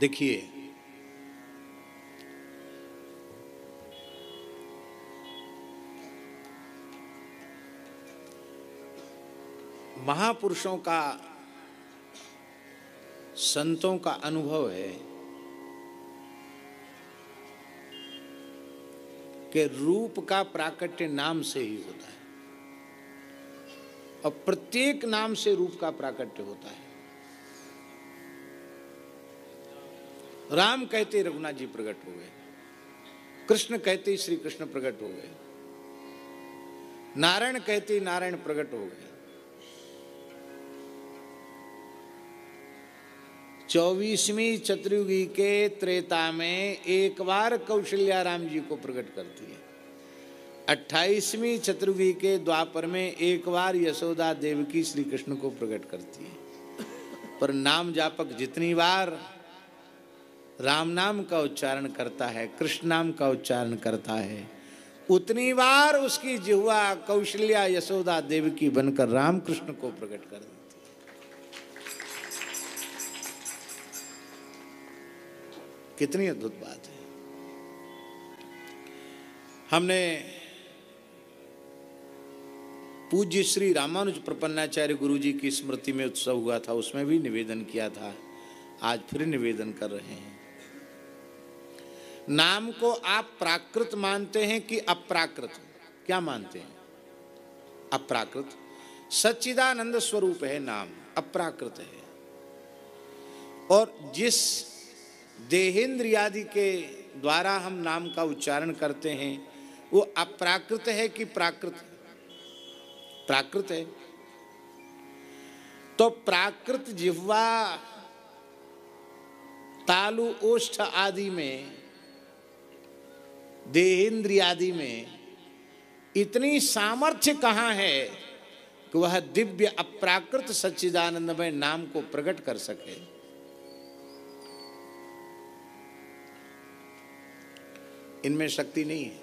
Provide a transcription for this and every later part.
देखिए, महापुरुषों का, संतों का अनुभव है कि रूप का प्राकट्य नाम से ही होता है और प्रत्येक नाम से रूप का प्राकट्य होता है। राम कहते रघुनाथ जी प्रकट हो गए, कृष्ण कहते श्री कृष्ण प्रकट हो गए, नारायण कहते नारायण प्रकट हो गए। 24वीं चतुर्युगी के त्रेता में एक बार कौशल्या राम जी को प्रकट करती है। 28वीं चतुर्युगी के द्वापर में एक बार यशोदा देवकी श्री कृष्ण को प्रकट करती है। पर नाम जापक जितनी बार राम नाम का उच्चारण करता है, कृष्ण नाम का उच्चारण करता है, उतनी बार उसकी जिह्वा कौशल्या यशोदा देवकी बनकर राम कृष्ण को प्रकट कर देती है। कितनी अद्भुत बात है। हमने पूज्य श्री रामानुज प्रपन्नाचार्य गुरु जी की स्मृति में उत्सव हुआ था, उसमें भी निवेदन किया था, आज फिर निवेदन कर रहे हैं। नाम को आप प्राकृत मानते हैं कि अप्राकृत? क्या मानते हैं? अप्राकृत। सच्चिदानंद स्वरूप है नाम, अप्राकृत है। और जिस देहेंद्रियादि के द्वारा हम नाम का उच्चारण करते हैं वो अप्राकृत है कि प्राकृत? प्राकृत है। तो प्राकृत जिह्वा, तालु, ओष्ठ आदि में, देहेंद्रियादि में इतनी सामर्थ्य कहां है कि वह दिव्य अप्राकृत सच्चिदानंदमय नाम को प्रकट कर सके? इनमें शक्ति नहीं है।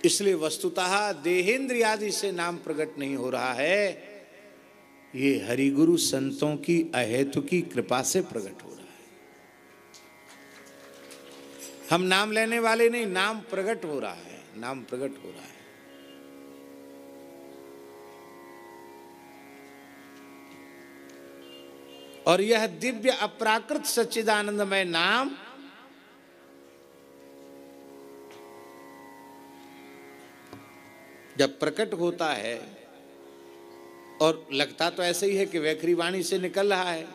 इसलिए वस्तुतः देहेंद्रियादि से नाम प्रकट नहीं हो रहा है, ये हरिगुरु संतों की अहेतु की कृपा से प्रकट हो रहा है। हम नाम लेने वाले नहीं, नाम प्रकट हो रहा है, नाम प्रकट हो रहा है। और यह दिव्य अप्राकृत सच्चिदानंदमय नाम जब प्रकट होता है, और लगता तो ऐसे ही है कि वैखरी वाणी से निकल रहा है,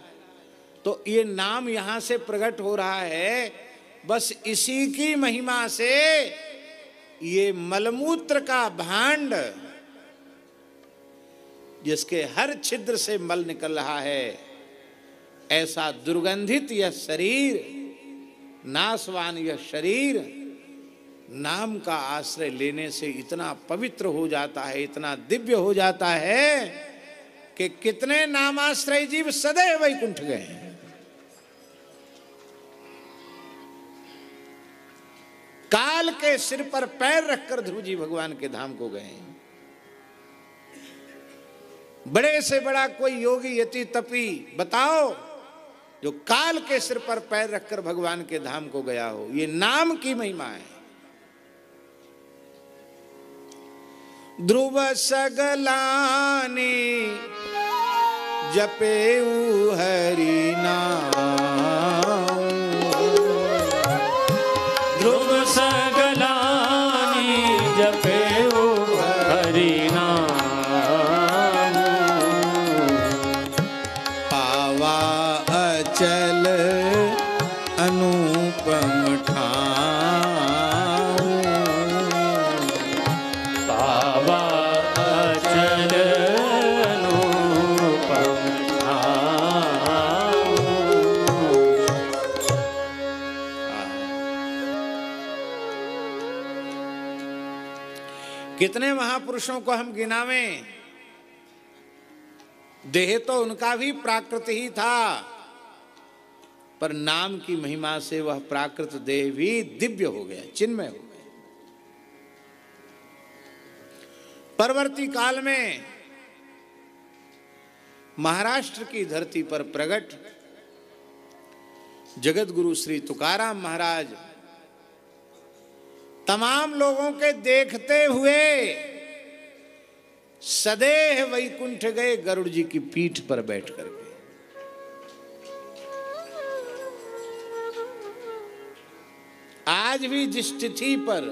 तो ये नाम यहां से प्रकट हो रहा है। बस इसी की महिमा से ये मलमूत्र का भांड, जिसके हर छिद्र से मल निकल रहा है, ऐसा दुर्गंधित यह शरीर, नाशवान यह शरीर नाम का आश्रय लेने से इतना पवित्र हो जाता है, इतना दिव्य हो जाता है कि कितने नामाश्रय जीव सदैव वैकुंठ गए हैं। काल के सिर पर पैर रखकर ध्रुव जी भगवान के धाम को गए हैं। बड़े से बड़ा कोई योगी यति तपी बताओ जो काल के सिर पर पैर रखकर भगवान के धाम को गया हो? ये नाम की महिमा है। ध्रुव सगलानी जपेऊ हरि नाम, ध्रुव सगलानी जपेऊ हरि नाम, पावा अचल अनुपम ठाम, पावा अचल अनुपम ठाम। कितने महापुरुषों को हम गिनावें, देह तो उनका भी प्राकृत ही था, पर नाम की महिमा से वह प्राकृत देह भी दिव्य हो गया, चिन्मय हो गया। परवर्ती काल में महाराष्ट्र की धरती पर प्रकट जगत गुरु श्री तुकाराम महाराज तमाम लोगों के देखते हुए सदेह वैकुंठ गए गरुड़ जी की पीठ पर बैठ करके। आज भी जिस तिथि पर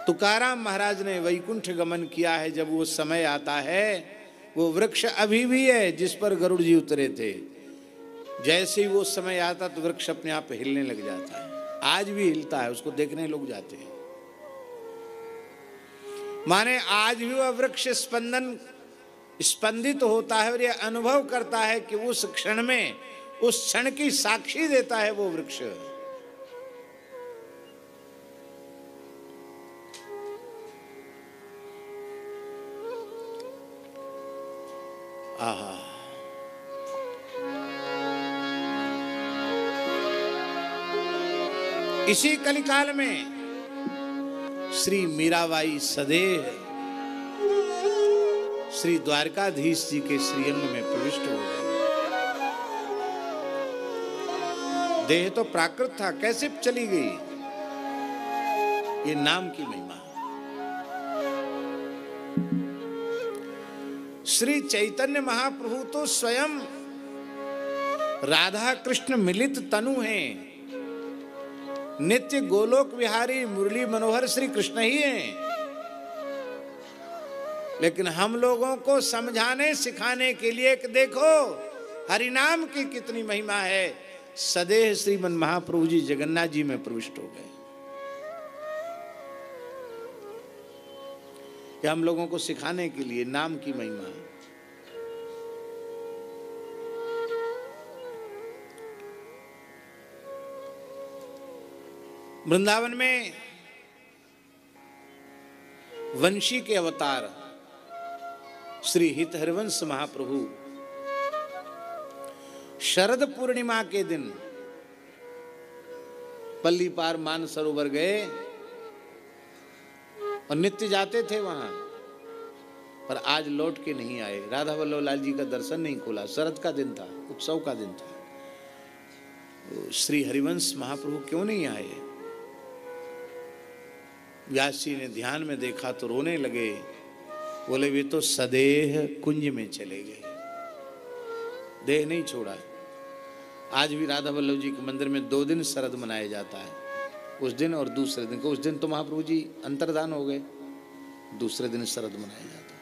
तुकाराम महाराज ने वैकुंठ गमन किया है, जब वो समय आता है, वो वृक्ष अभी भी है जिस पर गरुड़ जी उतरे थे। जैसे ही वो समय आता तो वृक्ष अपने आप हिलने लग जाता है, आज भी हिलता है, उसको देखने लोग जाते हैं। माने आज भी वह वृक्ष स्पंदित होता है और यह अनुभव करता है कि उस क्षण में, उस क्षण की साक्षी देता है वो वृक्ष। आहा, इसी कलिकाल में श्री मीराबाई सदेह श्री द्वारकाधीश जी के श्रीअंग में प्रविष्ट हो गए। देह तो प्राकृत था, कैसे चली गई? ये नाम की महिमा। श्री चैतन्य महाप्रभु तो स्वयं राधा कृष्ण मिलित तनु हैं, नित्य गोलोक विहारी मुरली मनोहर श्री कृष्ण ही हैं। लेकिन हम लोगों को समझाने सिखाने के लिए कि देखो हरिनाम की कितनी महिमा है, सदेह श्रीमन महाप्रभु जी जगन्नाथ जी में प्रविष्ट हो गए। यह हम लोगों को सिखाने के लिए नाम की महिमा है। वृंदावन में वंशी के अवतार श्री हित हरिवंश महाप्रभु शरद पूर्णिमा के दिन पल्ली पार मानसरोवर गए और नित्य जाते थे वहां, पर आज लौट के नहीं आए। राधा वल्लभ लाल जी का दर्शन नहीं खोला। शरद का दिन था, उत्सव का दिन था। तो श्री हरिवंश महाप्रभु क्यों नहीं आए? व्यास जी ने ध्यान में देखा तो रोने लगे। बोले वे तो सदेह कुंज में चले गए, देह नहीं छोड़ा। आज भी राधा वल्लभ जी के मंदिर में 2 दिन शरद मनाया जाता है, उस दिन और दूसरे दिन को। उस दिन तो महाप्रभु जी अंतर्धान हो गए, दूसरे दिन शरद मनाया जाता है।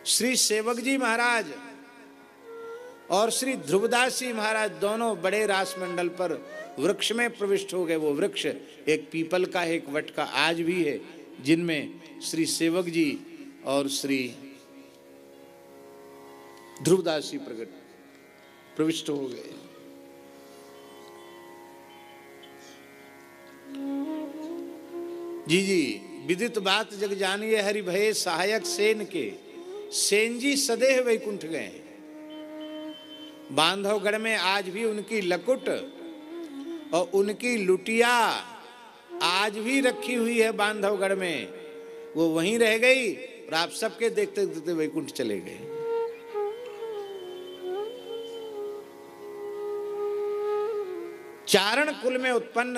श्री सेवक जी महाराज और श्री ध्रुवदास जी महाराज दोनों बड़े रास मंडल पर वृक्ष में प्रविष्ट हो गए। वो वृक्ष एक पीपल का, एक वट का आज भी है, जिनमें श्री सेवक जी और श्री ध्रुवदास जी प्रविष्ट हो गए। जी जी, विदित बात जग जानिए हरि भये सहायक सेन के, सेन जी सदेह वैकुंठ गए। बांधवगढ़ में आज भी उनकी लकुट और उनकी लुटिया आज भी रखी हुई है बांधवगढ़ में। वो वहीं रह गई और आप सबके देखते देखते वैकुंठ चले गए। चारण कुल में उत्पन्न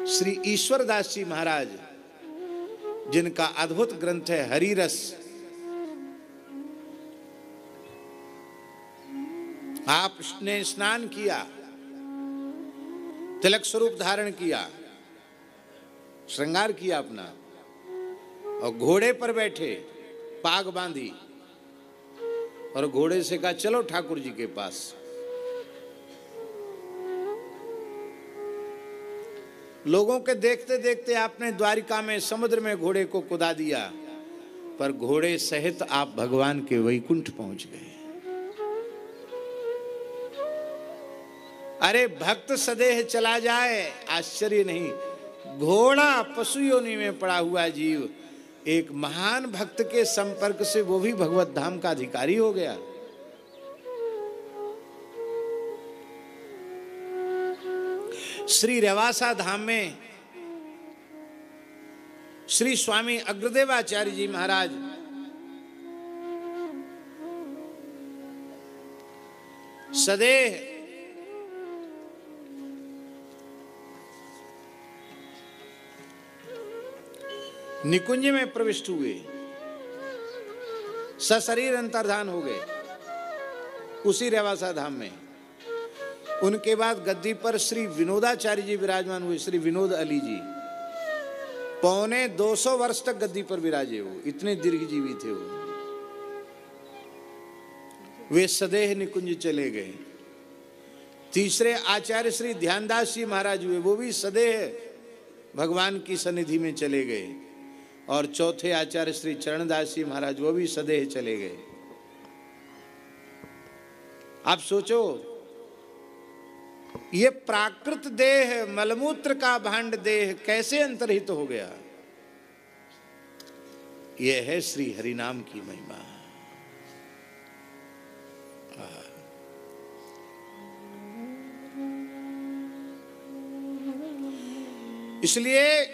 श्री ईश्वरदास जी महाराज, जिनका अद्भुत ग्रंथ है हरिरस, आपने स्नान किया, तिलक स्वरूप धारण किया, श्रृंगार किया अपना, और घोड़े पर बैठे, पाग बांधी और घोड़े से कहा चलो ठाकुर जी के पास। लोगों के देखते देखते आपने द्वारिका में समुद्र में घोड़े को कुदा दिया, पर घोड़े सहित आप भगवान के वैकुंठ पहुंच गए। अरे भक्त सदेह चला जाए आश्चर्य नहीं, घोड़ा पशु योनि में पड़ा हुआ जीव एक महान भक्त के संपर्क से वो भी भगवत धाम का अधिकारी हो गया। श्री रेवासा धाम में श्री स्वामी अग्रदेवाचार्य जी महाराज सदेह निकुंज में प्रविष्ट हुए, सशरीर अंतर्धान हो गए उसी रेवासा धाम में। उनके बाद गद्दी पर श्री विनोदाचार्य जी विराजमान हुए, श्री विनोद अली जी। पौने 200 वर्ष तक गद्दी पर विराजे हो, इतने दीर्घजीवी थे वो। वे सदेह निकुंज चले गए। तीसरे आचार्य श्री ध्यानदास जी महाराज हुए, वो भी सदेह भगवान की सन्निधि में चले गए। और चौथे आचार्य श्री चरणदास जी महाराज, वो भी सदेह चले गए। आप सोचो, ये प्राकृत देह, मलमूत्र का भांड देह कैसे अंतर्हित हो गया? यह है श्री हरिनाम की महिमा। इसलिए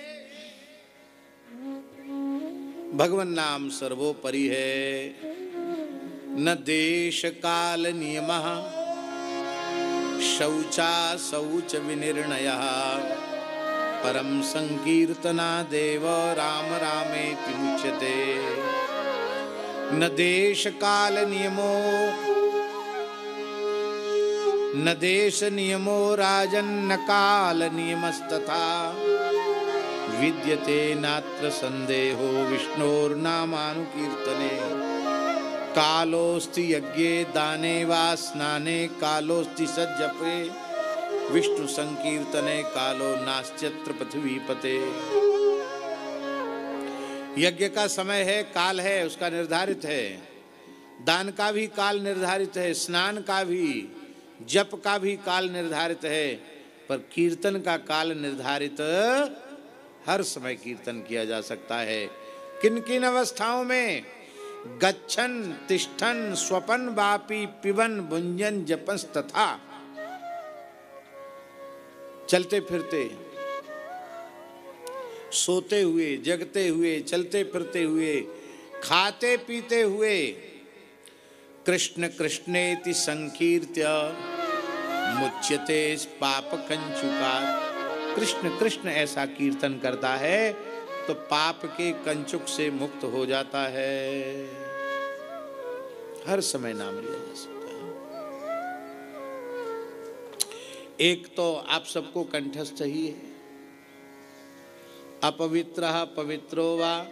भगवन नाम सर्वोपरि है। न देश काल नियमः शौचा शौच विनिर्णयः परम संकीर्तना देव राम रामेति मुच्यते। न देश काल नियमो न देश नियमो राजन न काल नियमस्तथा विद्यते नात्र संदेहो विष्णोर्नामानुकीर्तने। कालोस्ति यज्ञे दाने वा स्नाने कालोस्ति सज्जपे विष्णु संकीर्तने कालो नास्त्यत्र पृथ्वीपते। यज्ञ का समय है, काल है, उसका निर्धारित है। दान का भी काल निर्धारित है, स्नान का भी, जप का भी काल निर्धारित है, पर कीर्तन का काल निर्धारित, हर समय कीर्तन किया जा सकता है। किन किन अवस्थाओं में? गच्छन तिष्ठन स्वपन वापी पिबन भुंजन जपंस तथा। चलते फिरते, सोते हुए, जगते हुए, चलते फिरते हुए, खाते पीते हुए। कृष्ण कृष्णेति संकीर्त्य मुच्यते पाप कंचुका। कृष्ण कृष्ण ऐसा कीर्तन करता है तो पाप के कंचुक से मुक्त हो जाता है। हर समय नाम लिया जा सकता है। एक तो आप सबको कंठस्थ ही है, अपवित्रः पवित्रो वा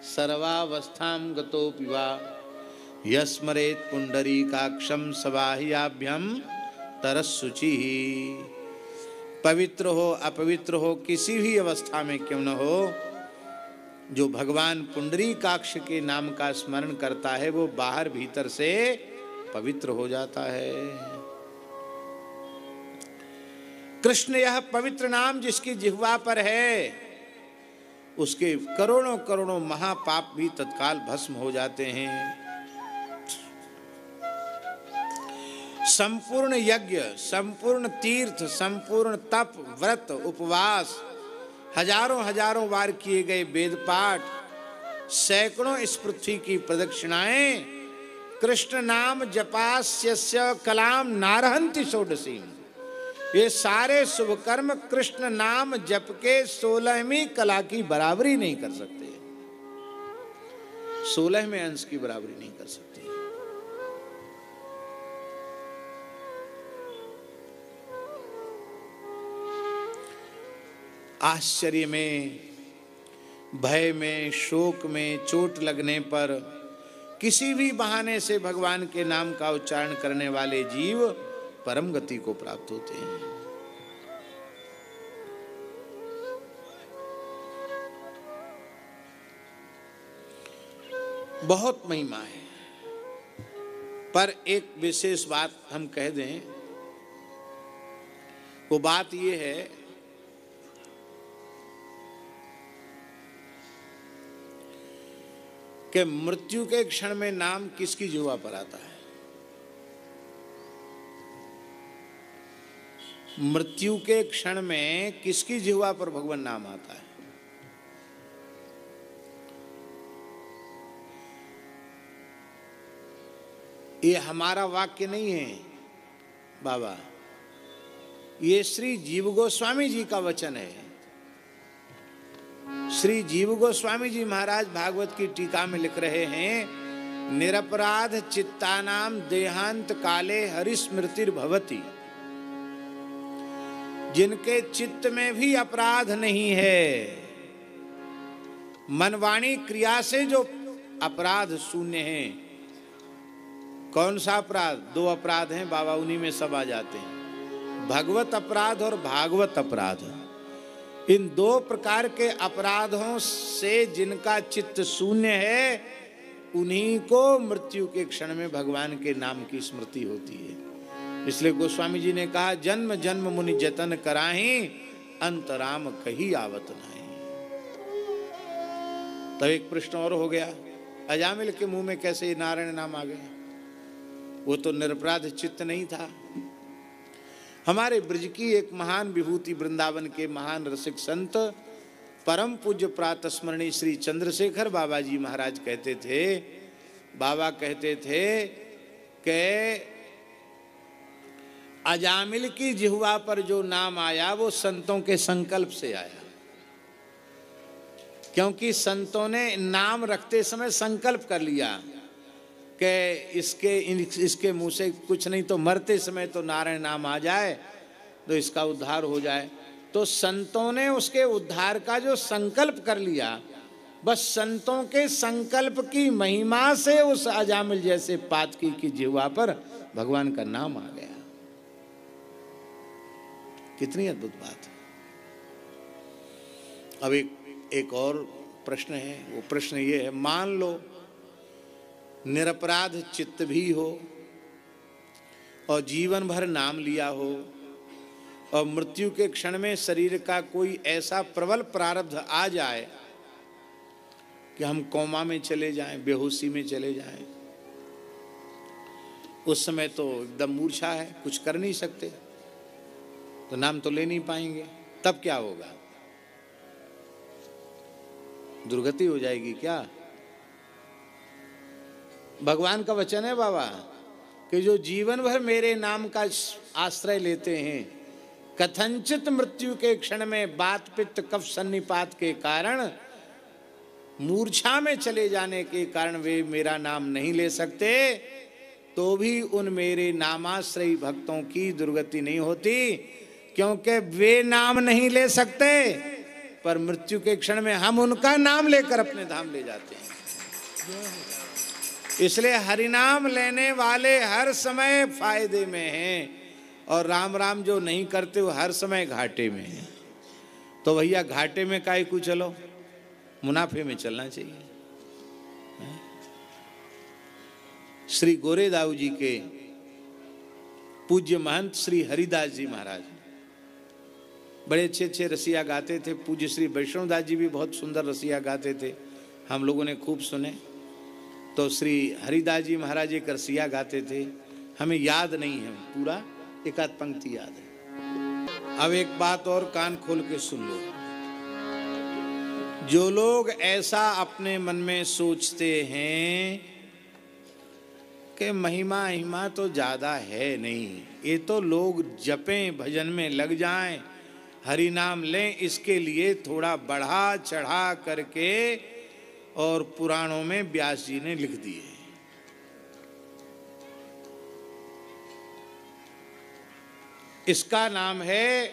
सर्वावस्थां गतोऽपि वा यस्मरेत् पुंडरीकाक्षं सबाह्याभ्यं तरस्सुचिः। पवित्र हो अपवित्र हो, किसी भी अवस्था में क्यों न हो, जो भगवान पुंडरीकाक्ष के नाम का स्मरण करता है वो बाहर भीतर से पवित्र हो जाता है। कृष्ण यह पवित्र नाम जिसकी जिह्वा पर है, उसके करोड़ों करोड़ों महापाप भी तत्काल भस्म हो जाते हैं। संपूर्ण यज्ञ, संपूर्ण तीर्थ, संपूर्ण तप, व्रत, उपवास, हजारों हजारों बार किए गए वेद पाठ, सैकड़ों इस पृथ्वी की प्रदक्षिणाएं, कृष्ण नाम जपास्यस्य कलाम नारहंति षोडशीम। ये सारे शुभ कर्म कृष्ण नाम जप के 16वीं कला की बराबरी नहीं कर सकते, 16वें अंश की बराबरी नहीं कर सकते। आश्चर्य में, भय में, शोक में, चोट लगने पर किसी भी बहाने से भगवान के नाम का उच्चारण करने वाले जीव परम गति को प्राप्त होते हैं। बहुत महिमा है, पर एक विशेष बात हम कह दें, वो बात ये है कि मृत्यु के क्षण में नाम किसकी जिह्वा पर आता है? मृत्यु के क्षण में किसकी जिह्वा पर भगवान नाम आता है? ये हमारा वाक्य नहीं है बाबा, ये श्री जीव गोस्वामी जी का वचन है। श्री जीव गोस्वामी जी महाराज भागवत की टीका में लिख रहे हैं, निरपराध चित्तानाम देहांत काले हरिस्मृतिर्भवति। जिनके चित्त में भी अपराध नहीं है, मनवाणी क्रिया से जो अपराध शून्य है। कौन सा अपराध? दो अपराध हैं बाबा, उन्हीं में सब आ जाते हैं, भगवत अपराध और भागवत अपराध। इन दो प्रकार के अपराधों से जिनका चित्त शून्य है, उन्हीं को मृत्यु के क्षण में भगवान के नाम की स्मृति होती है। इसलिए गोस्वामी जी ने कहा, जन्म जन्म मुनि जतन कराही, अंतराम कही आवत नहीं। तब एक प्रश्न और हो गया, अजामिल के मुंह में कैसे नारायण नाम आ गया? वो तो निरपराध चित्त नहीं था। हमारे ब्रज की एक महान विभूति, वृंदावन के महान रसिक संत परम पूज्य प्रातः स्मरणीय श्री चंद्रशेखर बाबा जी महाराज कहते थे, बाबा कहते थे कि अजामिल की जिह्वा पर जो नाम आया वो संतों के संकल्प से आया। क्योंकि संतों ने नाम रखते समय संकल्प कर लिया कि इसके मुंह से कुछ नहीं तो मरते समय तो नारायण नाम आ जाए तो इसका उद्धार हो जाए। तो संतों ने उसके उद्धार का जो संकल्प कर लिया, बस संतों के संकल्प की महिमा से उस अजामिल जैसे पातकी की जिह्वा पर भगवान का नाम आ गया। कितनी अद्भुत बात है। अब एक और प्रश्न है, वो प्रश्न ये है, मान लो निरपराध चित्त भी हो और जीवन भर नाम लिया हो और मृत्यु के क्षण में शरीर का कोई ऐसा प्रबल प्रारब्ध आ जाए कि हम कोमा में चले जाएं, बेहोशी में चले जाएं, उस समय तो एकदम मूर्छा है, कुछ कर नहीं सकते, तो नाम तो ले नहीं पाएंगे, तब क्या होगा? दुर्गति हो जाएगी क्या? भगवान का वचन है बाबा कि जो जीवन भर मेरे नाम का आश्रय लेते हैं, कथंचित मृत्यु के क्षण में बात पित्त कफ सन्निपात के कारण, मूर्छा में चले जाने के कारण वे मेरा नाम नहीं ले सकते, तो भी उन मेरे नामाश्रयी भक्तों की दुर्गति नहीं होती, क्योंकि वे नाम नहीं ले सकते, पर मृत्यु के क्षण में हम उनका नाम लेकर अपने धाम ले जाते हैं। इसलिए हरिनाम लेने वाले हर समय फायदे में हैं और राम राम जो नहीं करते वो हर समय घाटे में हैं। तो भैया घाटे में काहे को चलो, मुनाफे में चलना चाहिए। श्री गोरेदाऊ जी के पूज्य महंत श्री हरिदास जी महाराज बड़े अच्छे अच्छे रसिया गाते थे। पूज्य श्री वैष्णवदास जी भी बहुत सुंदर रसिया गाते थे, हम लोगों ने खूब सुने। तो श्री हरिदास जी महाराज एक रसिया गाते थे, हमें याद नहीं है पूरा, एक आध पंक्ति याद है। अब एक बात और कान खोल के सुन लो, जो लोग ऐसा अपने मन में सोचते हैं कि महिमा महिमा तो ज्यादा है नहीं, ये तो लोग जपें भजन में लग जाएं, हरि नाम लें, इसके लिए थोड़ा बढ़ा चढ़ा करके और पुराणों में व्यास जी ने लिख दिए। इसका नाम है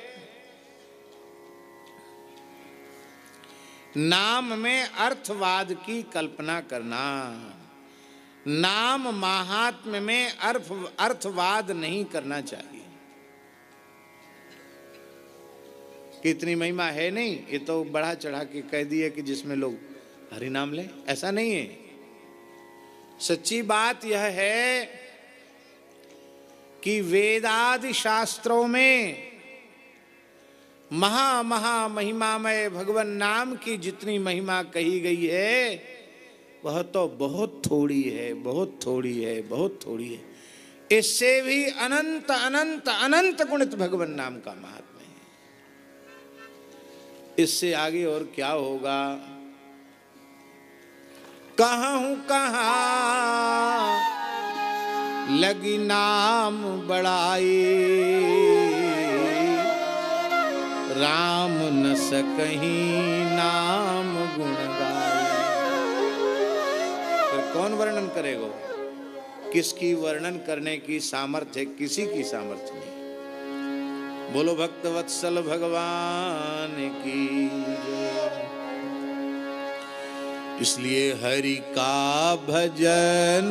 नाम में अर्थवाद की कल्पना करना। नाम महात्म्य में अर्थवाद नहीं करना चाहिए। कितनी महिमा है नहीं, ये तो बढ़ा चढ़ा के कह दिया कि जिसमें लोग हरि नाम ले, ऐसा नहीं है। सच्ची बात यह है कि वेदादि शास्त्रों में महा महा महिमामय भगवान नाम की जितनी महिमा कही गई है वह तो बहुत थोड़ी है, बहुत थोड़ी है, बहुत थोड़ी है। इससे भी अनंत अनंत अनंत गुणित भगवान नाम का महात्म्य है। इससे आगे और क्या होगा? कहूं कहां लगी नाम बड़ाई, राम न सकहीं नाम गुण गाई। फिर कौन वर्णन करेगा? किसकी वर्णन करने की सामर्थ्य? किसी की सामर्थ्य नहीं। बोलो भक्त वत्सल भगवान की जय। इसलिए हरि का भजन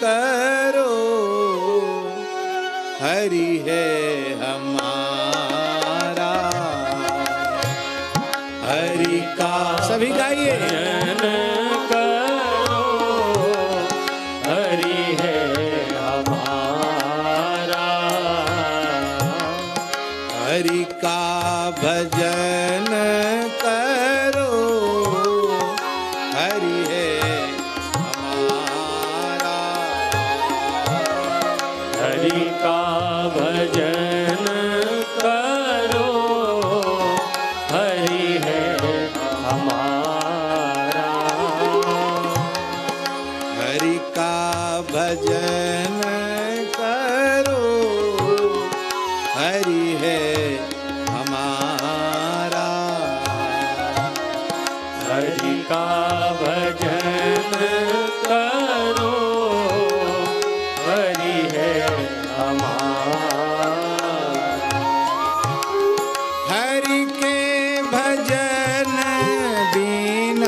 करो, हरि है हमारा। हरि का सभी गाइए। भजन करो, हरि है हमारा। हरि का भजन करो, हरि है हमारा। हरि का भजन करो, हरि है हमारा। हरि का भजन करो, हरि है हमारा। हरि का भजन करो, हरि है हमारा। हरि के भजन दीन,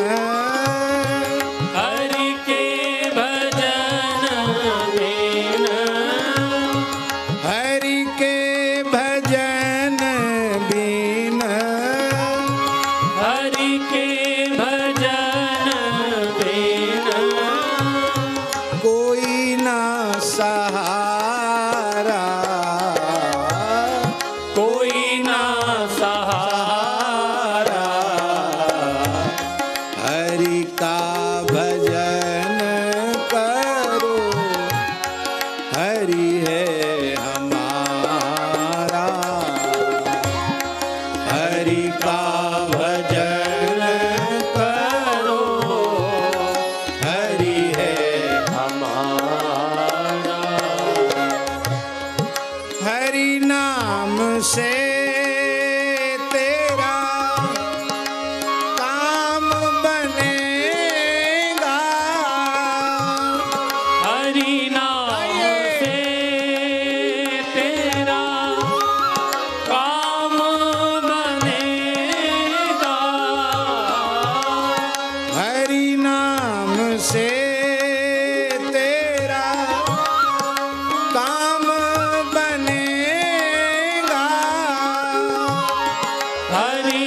हरि के भजन बिन, हरि के भजन बिन, हरि के भजन बिन, कोई ना सहारा। कोई ना सहारा। हरि का भजन करो, हरि है हमारा। हरि का भजन करो, हरि है हमारा। हरि नाम से तेरा काम बनेगा। हरि नाम से तेरा काम बनेगा। हरि नाम से तेरा काम बनेगा। हरि